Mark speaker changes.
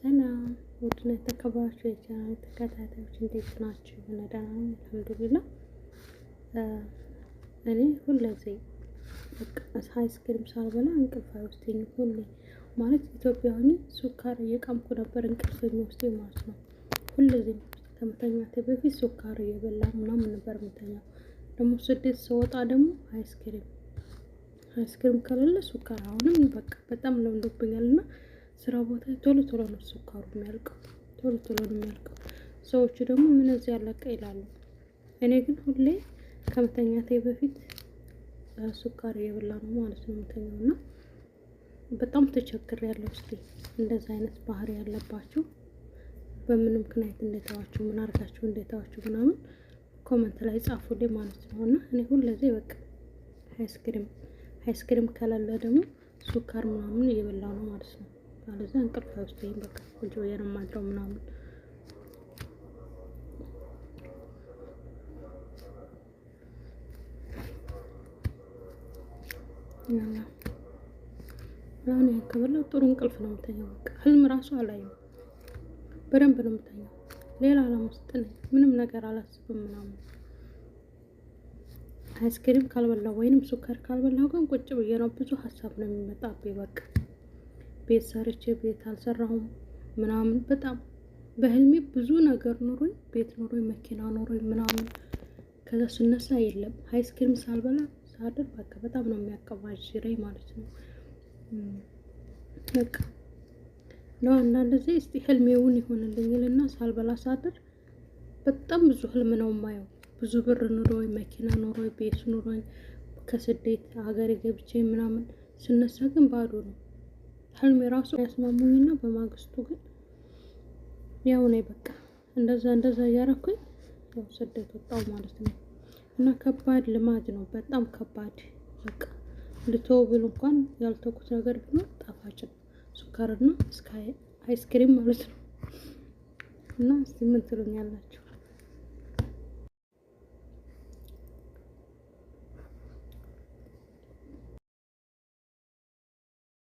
Speaker 1: ሰላም ውድና የተከበራችሁ የቻናሌ ተከታታዮች እንዴት ናችሁ? እኔ ደህና ነኝ አልሐምዱሊላህ። እኔ ሁልጊዜ በቃ አይስክሪም ሳልበላ እንቅልፍ አይወስደኝም። ሁሌ ማለት ኢትዮጵያ ሆኜ ሱካር እየቃምኩ ነበር እንቅልፍ የሚወስደኝ ማለት ነው። ሁልጊዜ ከመተኛቴ በፊት ሱካር እየበላሁ ምናምን ነበር የምተኛው። ደግሞ ስደት ስወጣ ደግሞ አይስክሪም ከሌለ ሱካር አሁንም በቃ በጣም ለምዶብኛል እና ስራ ቦታ ቶሎ ቶሎ ነው ሱካሩ የሚያልቀው። ቶሎ ነው የሚያልቀው። ሰዎቹ ደግሞ ምን እዚህ ያለቀ ይላሉ። እኔ ግን ሁሌ ከመተኛቴ በፊት ሱካር እየበላሁ ነው ማለት ነው የምተኛው እና በጣም ተቸግሬያለሁ። እስኪ እንደዛ አይነት ባህሪ ያለባችሁ በምን ምክንያት እንደተዋችሁ ምን አድርጋችሁ እንደተዋችሁ ምናምን ኮመንት ላይ ጻፉልኝ ማለት ነው። እና እኔ ሁልጊዜ በቃ አይስክሪም ከሌለ ደግሞ ሱካር ምናምን እየበላሁ ነው ማለት ነው። አለዛ እንቅልፍ አይወስደኝም። በቃ ቁጭ ብዬ ነው የማድረው ምናምን አሁን ከበላሁ ጥሩ እንቅልፍ ነው የምተኛው። በቃ ህልም ራሱ አላየም። በደንብ ነው የምተኛው። ሌላ ዓለም ውስጥ ነኝ። ምንም ነገር አላስብም ምናምን። አይስክሪም ካልበላሁ ወይንም ሱካር ካልበላሁ ግን ቁጭ ብዬ ነው ብዙ ሀሳብ ነው የሚመጣብኝ። በቃ ቤት ሰርቼ ቤት አልሰራሁም ምናምን በጣም በህልሜ ብዙ ነገር ኖሮኝ ቤት ኖሮኝ መኪና ኖሮኝ ምናምን ከዛ ስነሳ የለም አይስክሪም ሳልበላ ሳድር በቃ በጣም ነው የሚያቀባጅረኝ ማለት ነው። በቃ ነው አንዳንድ ጊዜ እስቲ ህልሜውን ይሆንልኝልና ሳልበላ ሳድር በጣም ብዙ ህልም ነው የማየው። ብዙ ብር ኖሮኝ መኪና ኖሮኝ ቤት ኖሮኝ ከስደት ሀገሬ ገብቼ ምናምን ስነሳ ግን ባዶ ነው። ህልሜ ራሱ ያስማሙኝና በማግስቱ ግን ያው ነው በቃ እንደዛ እያረኩኝ ያው ስደት ወጣሁ ማለት ነው። እና ከባድ ልማድ ነው በጣም ከባድ። በቃ ልተው ብል እንኳን ያልተውኩት ነገር ቢኖር ጣፋጭ ሱካርና አይስክሪም ማለት ነው። እና እስቲ ምን ትሉኛላችሁ?